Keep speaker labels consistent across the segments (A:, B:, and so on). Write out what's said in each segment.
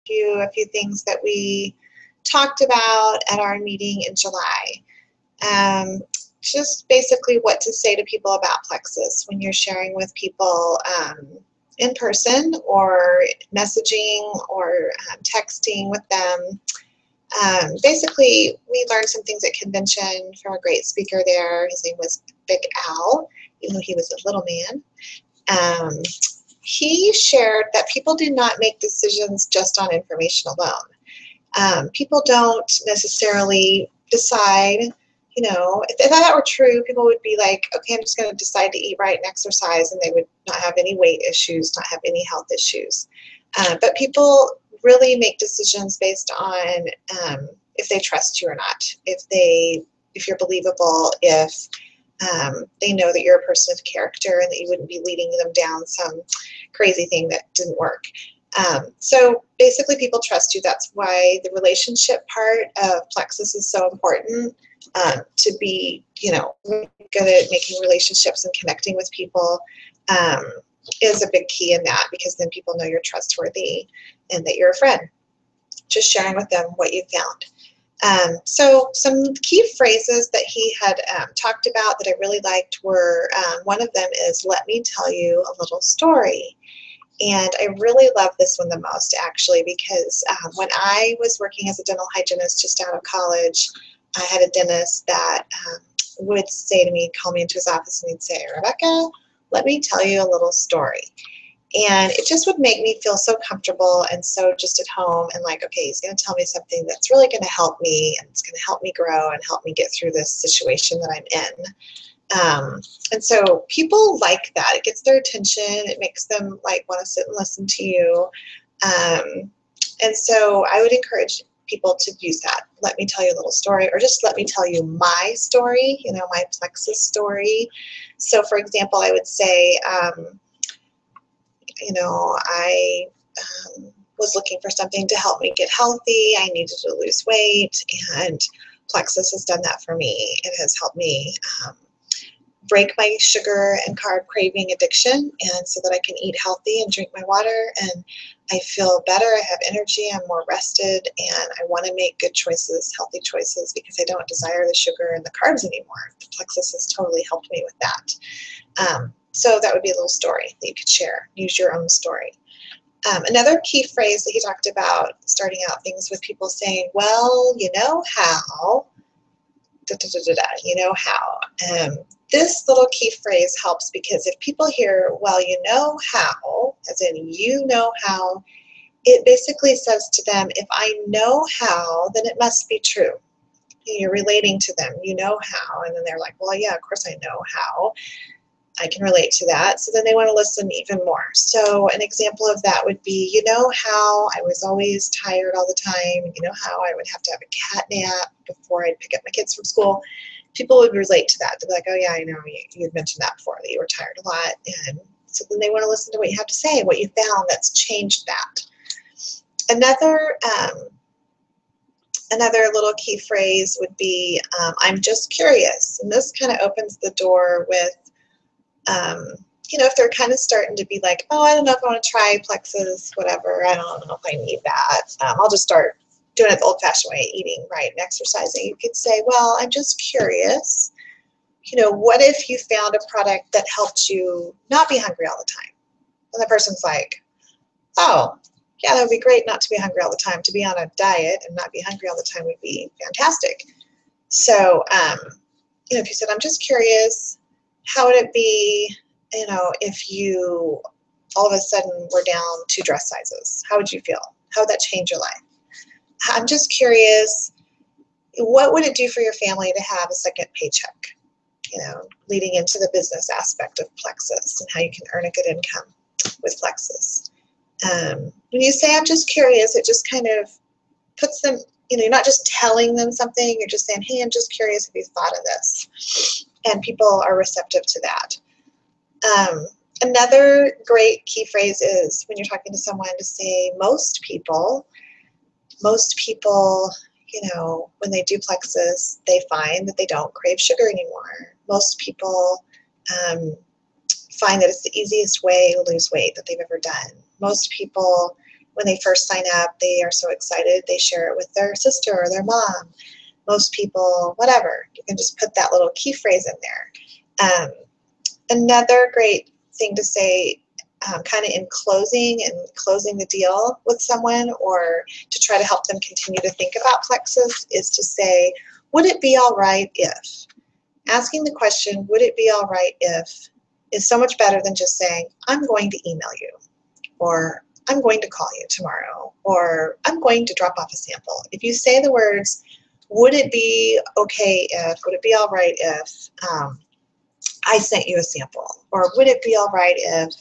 A: you a few things that we talked about at our meeting in July. Just basically what to say to people about Plexus when you're sharing with people in person or messaging or texting with them. Basically, we learned some things at convention from a great speaker there. His name was Big Al, even though he was a little man. He shared that people do not make decisions just on information alone. People don't necessarily decide, if that were true, people would be like, okay, I'm just going to decide to eat right and exercise, and they would not have any weight issues, not have any health issues. But people really make decisions based on if they trust you or not, if you're believable, if they know that you're a person of character and that you wouldn't be leading them down some crazy thing that didn't work. So basically people trust you. That's why the relationship part of Plexus is so important, to be, good at making relationships and connecting with people is a big key in that, because then people know you're trustworthy and that you're a friend. Just sharing with them what you found. So some key phrases that he had talked about that I really liked were, one of them is, let me tell you a little story. And I really love this one the most, actually, because when I was working as a dental hygienist just out of college, I had a dentist that would say to me, call me into his office, and he'd say, Rebecca, let me tell you a little story. And it just would make me feel so comfortable and so just at home, and like, okay, he's going to tell me something that's really going to help me, and it's going to help me grow and help me get through this situation that I'm in. And so people like that. It gets their attention. It makes them like want to sit and listen to you. And so I would encourage people to use that. Let me tell you a little story, or just let me tell you my story, my Plexus story. So for example, I would say, I was looking for something to help me get healthy. I needed to lose weight, and Plexus has done that for me. It has helped me break my sugar and carb craving addiction, and so that I can eat healthy and drink my water, and I feel better, I have energy, I'm more rested, and I want to make good choices, healthy choices, because I don't desire the sugar and the carbs anymore. The Plexus has totally helped me with that. So that would be a little story that you could share. Use your own story. Another key phrase that he talked about, starting out things with people saying, well, you know how, you know how. This little key phrase helps, because if people hear, well, you know how, as in you know how, it basically says to them, if I know how, then it must be true. You're relating to them, you know how, and then they're like, well, yeah, of course I know how. I can relate to that. So then they want to listen even more. So an example of that would be, you know how I was always tired all the time, you know how I would have to have a cat nap before I'd pick up my kids from school. People would relate to that. They'd be like, oh yeah, I know, you had mentioned that before, that you were tired a lot. And so then they want to listen to what you have to say, what you found that's changed that. Another little key phrase would be, I'm just curious. And this kind of opens the door with, if they're kind of starting to be like, oh, I don't know if I want to try Plexus, whatever, I don't know if I need that. I'll just start doing it the old-fashioned way, eating right and exercising. You could say, well, I'm just curious, what if you found a product that helped you not be hungry all the time? And the person's like, oh, yeah, that would be great not to be hungry all the time. To be on a diet and not be hungry all the time would be fantastic. So, if you said, I'm just curious, how would it be, if you all of a sudden were down 2 dress sizes? How would you feel? How would that change your life? I'm just curious, what would it do for your family to have a second paycheck? Leading into the business aspect of Plexus and how you can earn a good income with Plexus. When you say, I'm just curious, it just kind of puts them, you're not just telling them something, you're just saying, hey, I'm just curious if you thought of this. And people are receptive to that. Another great key phrase is when you're talking to someone to say, most people, when they do Plexus, they find that they don't crave sugar anymore. Most people find that it's the easiest way to lose weight that they've ever done. Most people, when they first sign up, they are so excited. They share it with their sister or their mom. Most people, whatever. You can just put that little key phrase in there. Another great thing to say kind of in closing the deal with someone, or to try to help them continue to think about Plexus, is to say, would it be all right if? Asking the question, would it be all right if, is so much better than just saying, I'm going to email you, or I'm going to call you tomorrow, or I'm going to drop off a sample. If you say the words, would it be okay if, would it be all right if I sent you a sample, or would it be all right if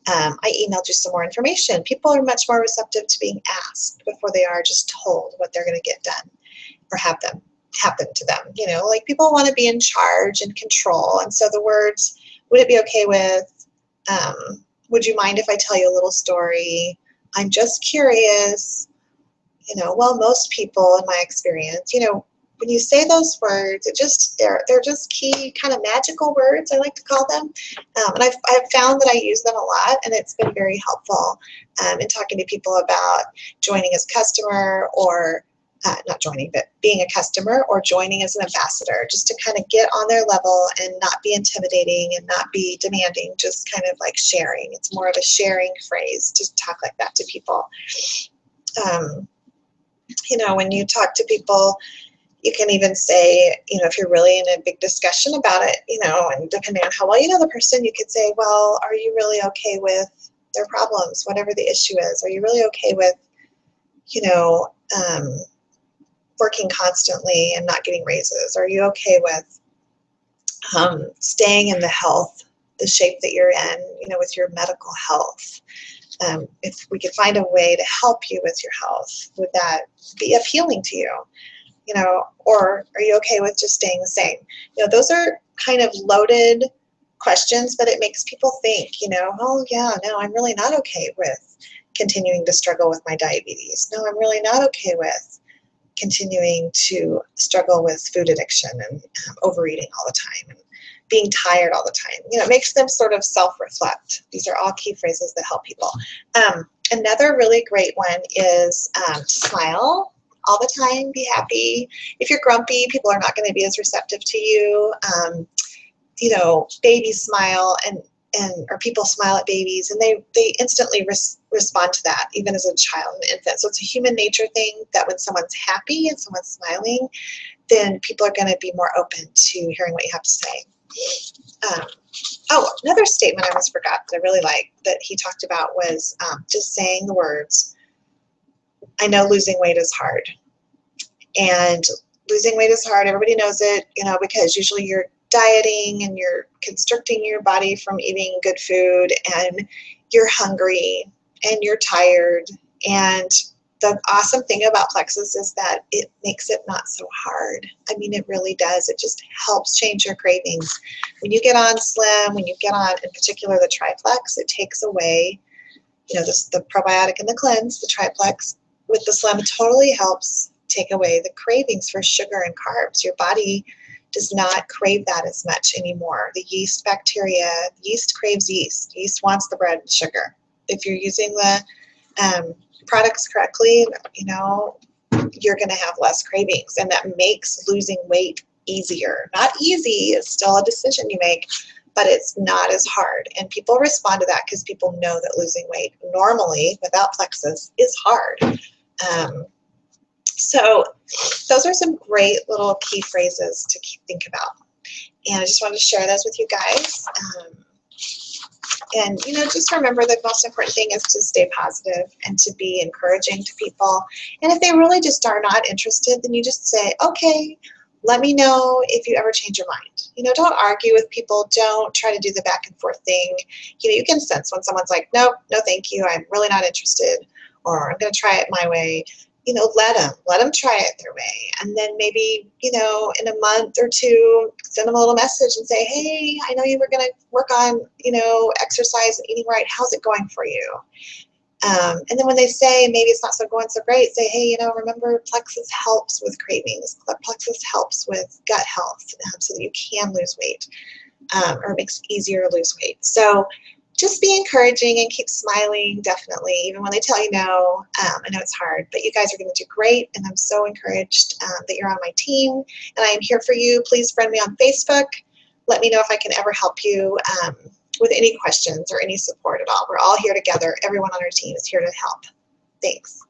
A: I emailed you some more information? People are much more receptive to being asked before they are just told what they're going to get done or have them happen to them. You know, like people want to be in charge and control. And so the words, would it be okay with, would you mind if I tell you a little story? I'm just curious. You know, well, most people in my experience, you know, when you say those words, they're just key kind of magical words, I like to call them. And I've found that I use them a lot, and it's been very helpful in talking to people about joining as customer, or not joining, but being a customer, or joining as an ambassador, just to kind of get on their level and not be intimidating and not be demanding, just kind of like sharing. It's more of a sharing phrase to talk like that to people. You know, when you talk to people, you can even say, you know, if you're really in a big discussion about it, you know, and depending on how well you know the person, you could say, well, are you really okay with their problems, whatever the issue is? Are you really okay with, you know, working constantly and not getting raises? Are you okay with staying in the shape that you're in, you know, with your medical health? If we could find a way to help you with your health, would that be appealing to you? You know, or are you okay with just staying the same? You know, those are kind of loaded questions, but it makes people think, you know, oh yeah, no, I'm really not okay with continuing to struggle with my diabetes. No, I'm really not okay with continuing to struggle with food addiction and overeating all the time and being tired all the time. You know, it makes them sort of self-reflect. These are all key phrases that help people. Another really great one is to smile all the time, be happy. If you're grumpy, people are not going to be as receptive to you. You know, babies smile or people smile at babies, and they instantly respond to that, even as a child, an infant. So it's a human nature thing that when someone's happy and someone's smiling, then people are going to be more open to hearing what you have to say. Oh, another statement I almost forgot that I really like that he talked about was just saying the words, I know losing weight is hard. And losing weight is hard. Everybody knows it, you know, because usually you're dieting and you're constricting your body from eating good food, and you're hungry and you're tired. And the awesome thing about Plexus is that it makes it not so hard. I mean, it really does. It just helps change your cravings. When you get on Slim, when you get on, in particular, the Triplex, it takes away, you know, the probiotic and the cleanse, the Triplex with the Slim totally helps take away the cravings for sugar and carbs. Your body does not crave that as much anymore. The yeast bacteria, yeast craves yeast. Yeast wants the bread and sugar. If you're using the products correctly, you know, you're going to have less cravings, and that makes losing weight easier. Not easy, it's still a decision you make, but it's not as hard. And people respond to that because people know that losing weight normally without Plexus is hard. So those are some great little key phrases to think about. And I just wanted to share those with you guys. And, you know, just remember the most important thing is to stay positive and to be encouraging to people. And if they really just are not interested, then you just say, okay, let me know if you ever change your mind. You know, don't argue with people. Don't try to do the back and forth thing. You know, you can sense when someone's like, nope, no thank you, I'm really not interested, or I'm going to try it my way. You know, let them try it their way. And then maybe, you know, in a month or two, send them a little message and say, hey, I know you were going to work on, you know, exercise and eating right. How's it going for you? And then when they say maybe it's not going so great, say, hey, you know, remember Plexus helps with cravings. Plexus helps with gut health so that you can lose weight, or it makes it easier to lose weight. So just be encouraging and keep smiling, definitely, even when they tell you no. I know it's hard, but you guys are going to do great, and I'm so encouraged that you're on my team, and I am here for you. Please friend me on Facebook. Let me know if I can ever help you with any questions or any support at all. We're all here together. Everyone on our team is here to help. Thanks.